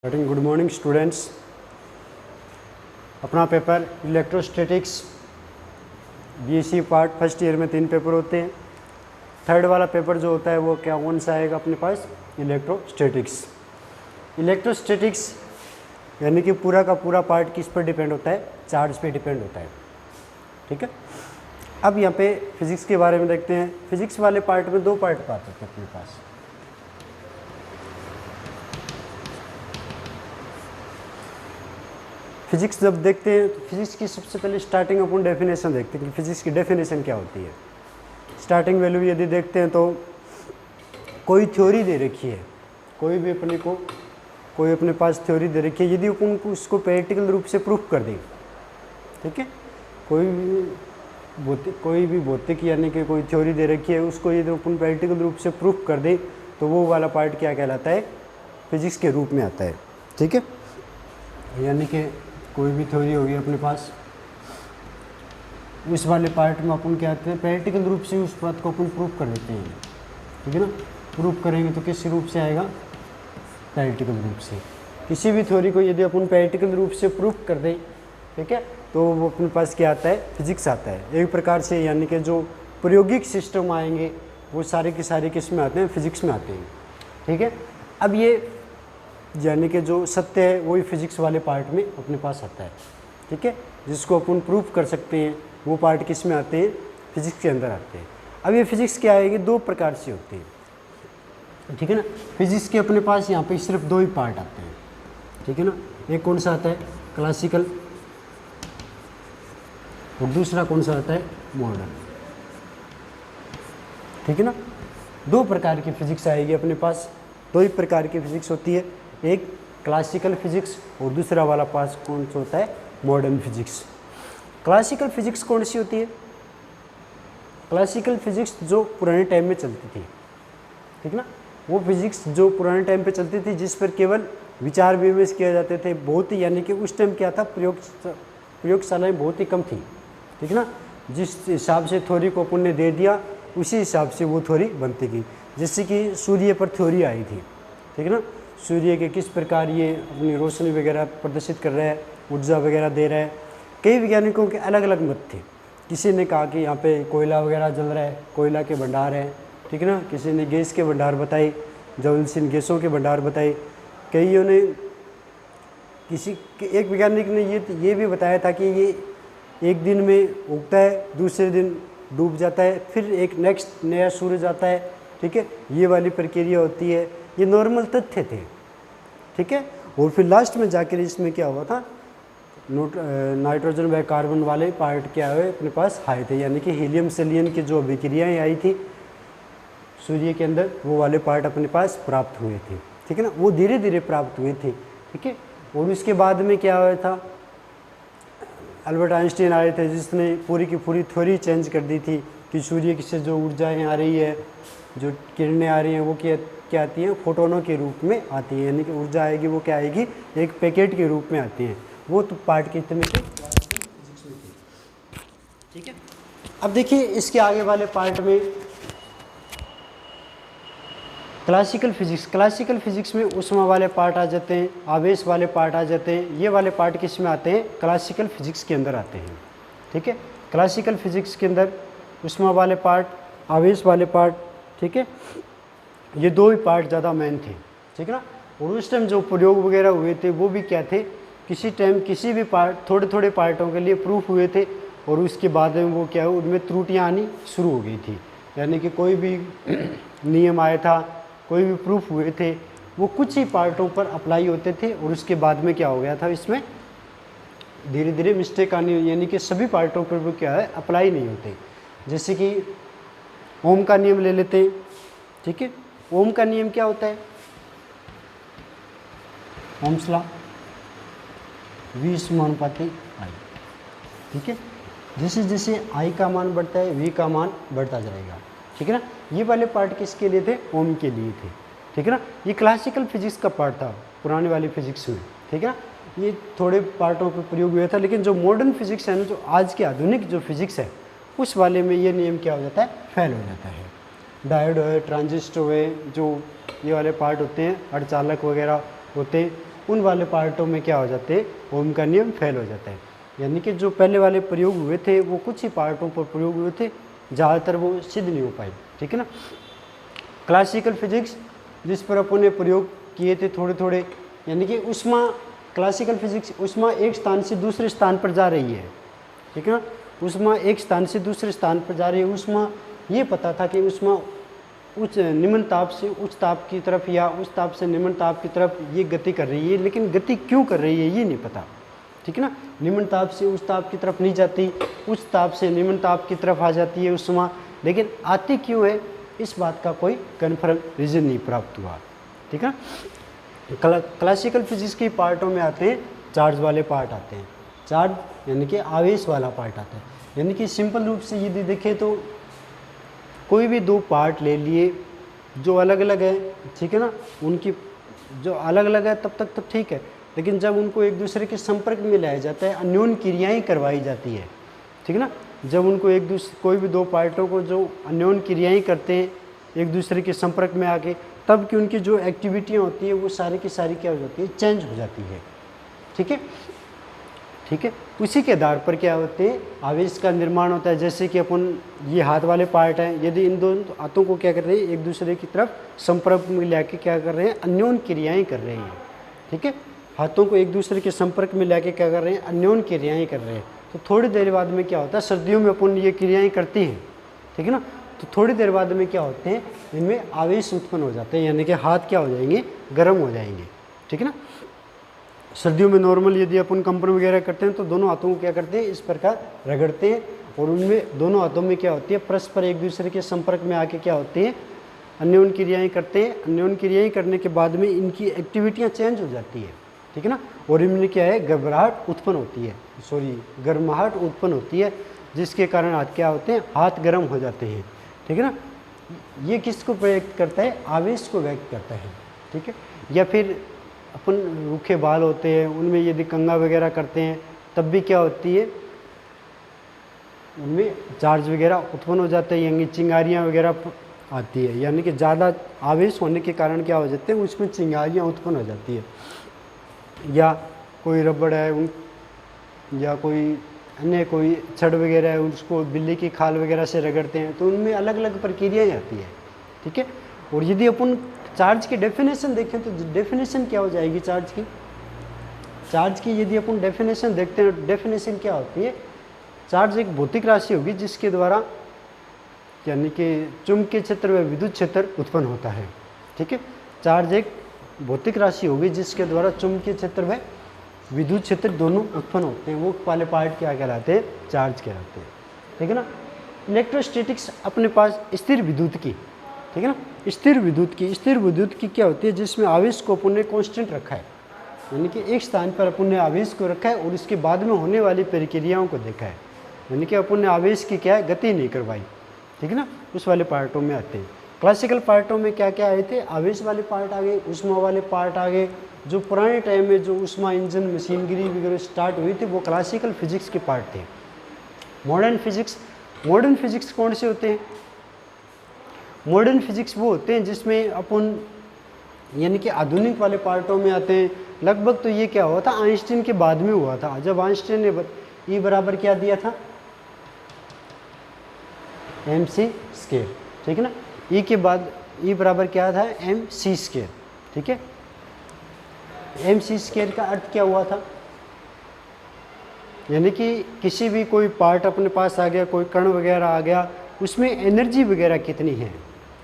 Good morning students. अपना paper electrostatics BSc part first year में 3 paper होते हैं। थर्ड वाला पेपर जो होता है वो कौन सा आएगा अपने पास? इलेक्ट्रोस्टैटिक्स। इलेक्ट्रोस्टैटिक्स यानी कि पूरा का पूरा पार्ट किस पर डिपेंड होता है? चार्ज पे डिपेंड होता है। ठीक है। अब यहाँ पे फिजिक्स के बारे में देखते हैं। फिजिक्स वाले पार्ट में 2 पार्ट होते हैं अपने पास। फिजिक्स जब देखते हैं तो फिजिक्स की सबसे पहले स्टार्टिंग अपन डेफिनेशन देखते हैं कि फिजिक्स की डेफिनेशन क्या होती है। स्टार्टिंग वैल्यू यदि देखते हैं तो कोई थ्योरी दे रखी है, कोई भी अपने को कोई अपने पास थ्योरी दे रखी है, यदि अपन को उसको प्रैक्टिकल रूप से प्रूफ कर दें, ठीक है, कोई भी भौतिक यानी कि कोई थ्योरी दे रखी है, उसको यदि अपन प्रैक्टिकल रूप से प्रूफ कर दें तो वो वाला पार्ट क्या कहलाता है? फिजिक्स के रूप में आता है। ठीक है। यानी कि कोई भी थ्योरी होगी अपने पास, इस वाले पार्ट में अपन क्या आते हैं? प्रैक्टिकल रूप से उस बात को अपन प्रूफ कर देते हैं। ठीक है ना। प्रूफ करेंगे तो किस रूप से आएगा? प्रैक्टिकल रूप से। किसी भी थ्योरी को यदि अपन प्रैक्टिकल रूप से प्रूफ कर दें, ठीक है, तो वो अपने पास क्या आता है? फिजिक्स आता है। एक प्रकार से यानी कि जो प्रायोगिक सिस्टम आएंगे वो सारे के सारे किस में आते हैं? फिजिक्स में आते हैं। ठीक है। अब ये यानी कि जो सत्य है वही फिजिक्स वाले पार्ट में अपने पास आता है। ठीक है। जिसको अपन प्रूफ कर सकते हैं वो पार्ट किस में आते हैं? फिजिक्स के अंदर आते हैं। अब ये फिजिक्स क्या आएगी? 2 प्रकार से होती है। ठीक है ना। फिजिक्स के अपने पास यहाँ पे सिर्फ 2 ही पार्ट आते हैं। ठीक है ना। एक कौन सा आता है? क्लासिकल, और दूसरा कौन सा आता है? मॉडर्न। ठीक है ना। 2 प्रकार की फिजिक्स आएगी अपने पास। 2 ही प्रकार की फिजिक्स होती है, एक क्लासिकल फिजिक्स और दूसरा वाला पास कौन सा होता है? Modern physics. क्लासिकल फिजिक्स कौन सी होती है? क्लासिकल फिजिक्स जो पुराने टाइम में चलती थी, ठीक ना, वो फिजिक्स जो पुराने टाइम पे चलती थी, जिस पर केवल विचार विमर्श किए जाते थे। बहुत ही यानी कि उस टाइम क्या था? प्रयोगशालाएँ बहुत ही कम थी। ठीक ना। जिस हिसाब से थ्योरी को अपन ने दे दिया उसी हिसाब से वो थ्योरी बनती गई। जैसे कि सूर्य पर थ्योरी आई थी। ठीक है ना। सूर्य के किस प्रकार ये अपनी रोशनी वगैरह प्रदर्शित कर रहा है, ऊर्जा वगैरह दे रहा है। कई वैज्ञानिकों के अलग अलग मत थे। किसी ने कहा कि यहाँ पे कोयला वगैरह जल रहा है, कोयला के भंडार हैं। ठीक है ना। किसी ने गैस के भंडार बताए, ज्वलनशील गैसों के भंडार बताए। कईयों ने एक वैज्ञानिक ने ये भी बताया था कि ये एक दिन में उगता है, दूसरे दिन डूब जाता है, फिर एक नेक्स्ट नया सूरज आता है। ठीक है। ये वाली प्रक्रिया होती है। ये नॉर्मल तथ्य थे। ठीक है। और फिर लास्ट में जाकर इसमें क्या हुआ था? नाइट्रोजन व कार्बन वाले पार्ट क्या हुए अपने पास आए थे, यानी कि हीलियम सेलियन की जो अभिक्रियाएँ आई थी सूर्य के अंदर, वो वाले पार्ट अपने पास प्राप्त हुए थे। ठीक है ना। वो धीरे धीरे प्राप्त हुए थे। ठीक है। और उसके बाद में क्या हुआ था? अल्बर्ट आइंस्टीन आए थे जिसने पूरी की पूरी थ्योरी चेंज कर दी थी कि सूर्य से जो ऊर्जाएँ आ रही है, जो किरणें आ रही हैं, वो क्या आती हैं? फोटोनों के रूप में आती है। यानी कि ऊर्जा आएगी वो क्या आएगी? एक पैकेट के रूप में आती हैं। वो तो पार्ट कितने थे? फिजिक्स में थे। ठीक है। अब देखिए इसके आगे वाले पार्ट में क्लासिकल फिजिक्स में ऊष्मा वाले पार्ट आ जाते हैं, आवेश वाले पार्ट आ जाते हैं। ये वाले पार्ट किस में आते हैं? क्लासिकल फिजिक्स के अंदर आते हैं। ठीक है। क्लासिकल फिजिक्स के अंदर ऊष्मा वाले पार्ट, आवेश वाले पार्ट, ठीक है, ये 2 ही पार्ट ज़्यादा मेन थे। ठीक है ना। और उस टाइम जो प्रयोग वगैरह हुए थे वो भी क्या थे? किसी टाइम किसी भी पार्ट, थोड़े थोड़े पार्टों के लिए प्रूफ हुए थे, और उसके बाद में वो क्या है? उनमें त्रुटियाँ आनी शुरू हो गई थी। यानी कि कोई भी नियम आया था, कोई भी प्रूफ हुए थे, वो कुछ ही पार्टों पर अप्लाई होते थे, और उसके बाद में क्या हो गया था? इसमें धीरे धीरे मिस्टेक आनी, यानी कि सभी पार्टों पर वो क्या है? अप्लाई नहीं होते। जैसे कि ओम का नियम ले लेते हैं। ठीक है। ओम का नियम क्या होता है? ओम्स लॉ, V समानुपाती I। ठीक है। जैसे जैसे I का मान बढ़ता है V का मान बढ़ता जाएगा। ठीक है ना। ये वाले पार्ट किसके लिए थे? ओम के लिए थे। ठीक है ना। ये क्लासिकल फिजिक्स का पार्ट था पुराने वाली फिजिक्स में। ठीक है ना। ये थोड़े पार्टों पर प्रयोग हुआ था, लेकिन जो मॉडर्न फिजिक्स है ना, जो आज की आधुनिक जो फिजिक्स है, उस वाले में ये नियम क्या हो जाता है? फेल हो जाता है। डायोड हुए, ट्रांजिस्टर हुए, जो ये वाले पार्ट होते हैं, अर्धचालक वगैरह होते हैं, उन वाले पार्टों में क्या हो जाते हैं, ओम का नियम फेल हो जाता है। यानी कि जो पहले वाले प्रयोग हुए थे वो कुछ ही पार्टों पर प्रयोग हुए थे, ज़्यादातर वो सिद्ध नहीं हो पाए, ठीक है ना। क्लासिकल फिजिक्स जिस पर अपन ने प्रयोग किए थे थोड़े थोड़े, यानी कि ऊष्मा, क्लासिकल फिजिक्स ऊष्मा एक स्थान से दूसरे स्थान पर जा रही है, ठीक है ना। ऊष्मा एक स्थान से दूसरे स्थान पर जा रही है। ऊष्मा ये पता था कि ऊष्मा उच्च निम्न ताप से उच्च ताप की तरफ या उच्च ताप से निम्न ताप की तरफ ये गति कर रही है, लेकिन गति क्यों कर रही है ये नहीं पता, ठीक है ना। निम्न ताप से उच्च ताप की तरफ नहीं जाती, उच्च ताप से निम्न ताप की तरफ आ जाती है ऊष्मा, लेकिन आती क्यों है इस बात का कोई कन्फर्म रीजन नहीं प्राप्त हुआ, ठीक है। क्लासिकल फिजिक्स के पार्टों में आते हैं चार्ज वाले पार्ट आते हैं, चार्ज यानी कि आवेश वाला पार्ट आता है। यानी कि सिंपल रूप से यदि देखें तो कोई भी दो पार्ट ले लिए जो अलग अलग है, ठीक है ना, उनकी जो अलग अलग है तब तक तो ठीक है, लेकिन जब उनको एक दूसरे के संपर्क में लाया जाता है, अन्योन्य क्रियाएं करवाई जाती है, ठीक है ना। जब उनको एक दूसरे, कोई भी दो पार्टों को जो अन्योन्य क्रियाएं करते हैं एक दूसरे के संपर्क में आके, तब की उनकी जो एक्टिविटियाँ होती है वो सारी की सारी क्या हो जाती है, चेंज हो जाती है, ठीक है, ठीक है। उसी के आधार पर क्या होते हैं, आवेश का निर्माण होता है। जैसे कि अपन ये हाथ वाले पार्ट हैं, यदि इन दोनों हाथों को क्या कर रहे हैं, एक दूसरे की तरफ संपर्क में लाके क्या कर रहे हैं, अन्योन्य क्रियाएं कर रहे हैं, ठीक है। हाथों को एक दूसरे के संपर्क में लाके क्या कर रहे हैं, अन्योन्य क्रियाएं कर रहे हैं। तो थोड़ी देर बाद में क्या होता है, सर्दियों में अपन ये क्रियाएं करती हैं, ठीक है ना, तो थोड़ी देर बाद में क्या होते हैं, इनमें आवेश उत्पन्न हो जाते हैं, यानी कि हाथ क्या हो जाएंगे, गर्म हो जाएंगे, ठीक है ना। सर्दियों में नॉर्मल यदि अपन कंपन वगैरह करते हैं तो दोनों हाथों को क्या करते हैं, इस प्रकार रगड़ते हैं, और उनमें दोनों हाथों में क्या होती है, परस्पर एक दूसरे के संपर्क में आके क्या होती है, अन्योन्य क्रियाएं करते हैं। अन्योन्य क्रियाएं करने के बाद में इनकी एक्टिविटियां चेंज हो जाती है, ठीक है ना, और इनमें क्या है, घबराहट उत्पन्न होती है, गर्माहट उत्पन्न होती है, जिसके कारण हाथ क्या होते हैं, हाथ गर्म हो जाते हैं, ठीक है ना। ये किसको व्यक्त करता है, आवेश को व्यक्त करता है, ठीक है। या फिर अपन रूखे बाल होते हैं उनमें यदि कंघा वगैरह करते हैं तब भी क्या होती है, उनमें चार्ज वगैरह उत्पन्न हो जाते हैं, यानी चिंगारियाँ वगैरह आती है, यानी कि ज़्यादा आवेश होने के कारण क्या हो जाते हैं, उसमें चिंगारियाँ उत्पन्न हो जाती है। या कोई रबड़ है उन, या कोई अन्य कोई छड़ वगैरह है, उसको बिल्ली की खाल वगैरह से रगड़ते हैं तो उनमें अलग अलग प्रक्रियाएँ आती है, ठीक है। और यदि अपन चार्ज की डेफिनेशन देखें तो डेफिनेशन क्या हो जाएगी चार्ज की, चार्ज की यदि अपन डेफिनेशन देखते हैं, डेफिनेशन क्या होती है, चार्ज एक भौतिक राशि होगी जिसके द्वारा यानी कि चुंबकीय क्षेत्र व विद्युत क्षेत्र उत्पन्न होता है, ठीक है। चार्ज एक भौतिक राशि होगी जिसके द्वारा चुंबकीय क्षेत्र व विद्युत क्षेत्र दोनों उत्पन्न होते हैं, वो वाले पार्ट क्या कहलाते हैं, चार्ज कहलाते हैं, ठीक है ना। इलेक्ट्रोस्टैटिक्स अपने पास स्थिर विद्युत की, ठीक है ना, स्थिर विद्युत की क्या होती है, जिसमें आवेश को अपन ने कांस्टेंट रखा है, यानी कि एक स्थान पर अपन ने आवेश को रखा है और इसके बाद में होने वाली प्रक्रियाओं को देखा है, यानी कि अपन ने आवेश की क्या है, गति नहीं करवाई, ठीक है ना। उस वाले पार्टों में आते हैं। क्लासिकल पार्टों में क्या क्या आए थे, आवेश वाले पार्ट आ गए, ऊष्मा वाले पार्ट आ गए। जो पुराने टाइम में जो ऊष्मा इंजन मशीनरी वगैरह स्टार्ट हुई थी वो क्लासिकल फिजिक्स के पार्ट थे। मॉडर्न फिजिक्स कौन से होते हैं, मॉडर्न फिजिक्स वो होते हैं जिसमें अपन यानी कि आधुनिक वाले पार्टों में आते हैं। लगभग तो ये क्या हुआ था, आइंस्टीन के बाद में हुआ था, जब आइंस्टीन ने E बराबर क्या दिया था, mc स्क्वायर, ठीक है ना। E के बाद E बराबर क्या था, mc स्क्वायर, ठीक है। mc स्क्वायर का अर्थ क्या हुआ था, यानी कि किसी भी कोई पार्ट अपने पास आ गया, कोई कण वगैरह आ गया, उसमें एनर्जी वगैरह कितनी है,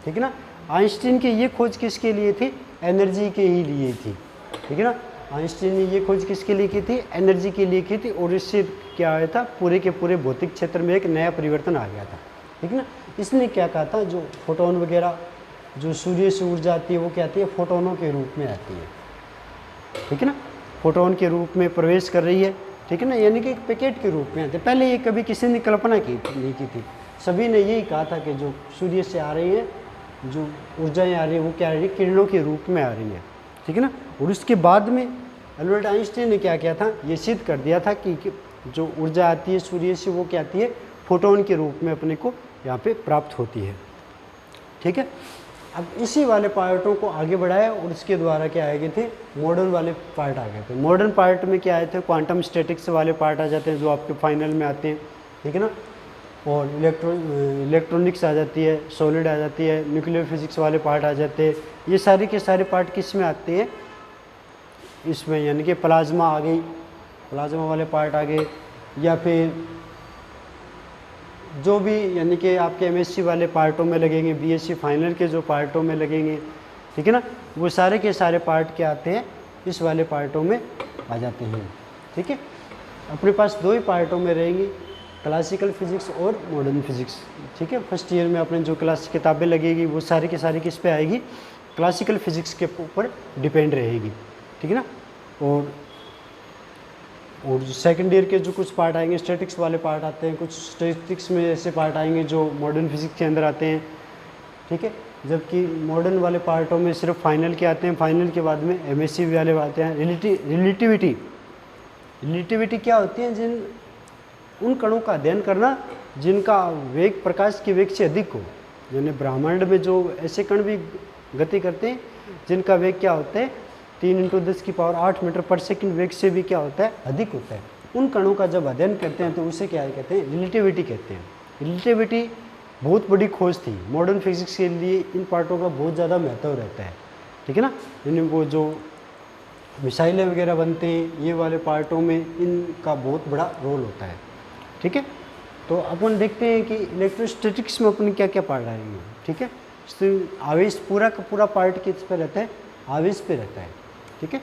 ठीक है ना। आइंस्टीन की ये खोज किसके लिए थी, एनर्जी के ही लिए थी, ठीक है ना। आइंस्टीन ने ये खोज किसके लिए की थी, एनर्जी के लिए की थी, और इससे क्या आया था, पूरे के पूरे भौतिक क्षेत्र में एक नया परिवर्तन आ गया था, ठीक है ना। इसने क्या कहा था, जो फोटोन वगैरह जो सूर्य से ऊर्जा आती है वो क्या आती है, फोटोनों के रूप में आती है, ठीक है ना, फोटोन के रूप में प्रवेश कर रही है, ठीक है ना, यानी कि एक पैकेट के रूप में आते हैं। पहले ये कभी किसी ने कल्पना नहीं की थी, सभी ने यही कहा था कि जो सूर्य से आ रही है, जो ऊर्जाएँ आ रही है वो क्या आ रही है, किरणों के रूप में आ रही है, ठीक है ना। और उसके बाद में अल्बर्ट आइंस्टीन ने क्या किया था, ये सिद्ध कर दिया था कि जो ऊर्जा आती है सूर्य से वो क्या आती है, फोटोन के रूप में अपने को यहाँ पे प्राप्त होती है, ठीक है। अब इसी वाले पार्टों को आगे बढ़ाया और इसके द्वारा क्या आए गए थे, मॉडर्न वाले पार्ट आ गए थे। मॉडर्न पार्ट में क्या आए थे, क्वांटम स्टैटिक्स वाले पार्ट आ जाते हैं जो आपके फाइनल में आते हैं, ठीक है ना। और इलेक्ट्रॉनिक्स आ जाती है, सॉलिड आ जाती है, न्यूक्लियर फिजिक्स वाले पार्ट आ जाते हैं। ये सारे के सारे पार्ट किस में आते हैं, इसमें, यानी कि प्लाज्मा आ गई, प्लाज्मा वाले पार्ट आ गए, या फिर जो भी यानी कि आपके एमएससी वाले पार्टों में लगेंगे, बीएससी फाइनल के जो पार्टों में लगेंगे, ठीक है ना, वो सारे के सारे पार्ट क्या आते हैं, इस वाले पार्टों में आ जाते हैं, ठीक है। अपने पास दो ही पार्टों में रहेंगी, क्लासिकल फिजिक्स और मॉडर्न फिजिक्स, ठीक है। फर्स्ट ईयर में अपने जो क्लास किताबें लगेगी वो सारी की सारी किस पे आएगी, क्लासिकल फिजिक्स के ऊपर डिपेंड रहेगी, ठीक है ना। और सेकंड ईयर के जो कुछ पार्ट आएंगे, स्टैटिक्स वाले पार्ट आते हैं, कुछ स्टैटिक्स में ऐसे पार्ट आएंगे जो मॉडर्न फिजिक्स के अंदर आते हैं, ठीक है। जबकि मॉडर्न वाले पार्टों में सिर्फ फाइनल के आते हैं, फाइनल के बाद में एमएससी वाले आते हैं। रिलेटिविटी क्या होती है, उन कणों का अध्ययन करना जिनका वेग प्रकाश के वेग से अधिक हो, यानी ब्रह्मांड में जो ऐसे कण भी गति करते हैं जिनका वेग क्या होता है, 3 × 10⁸ मीटर पर सेकंड वेग से भी क्या होता है, अधिक होता है। उन कणों का जब अध्ययन करते हैं तो उसे क्या कहते हैं, रिलेटिविटी कहते हैं। रिलेटिविटी बहुत बड़ी खोज थी मॉडर्न फिजिक्स के लिए, इन पार्टों का बहुत ज़्यादा महत्व रहता है, ठीक है ना। यानी वो जो मिसाइलें वगैरह बनते हैं, ये वाले पार्टों में इनका बहुत बड़ा रोल होता है, ठीक है। तो अपन देखते हैं कि इलेक्ट्रोस्टैटिक्स में अपन क्या क्या पार्ट आएंगे, ठीक है। आवेश पूरा का पूरा पार्ट किस पे रहता है, आवेश पे रहता है, ठीक है।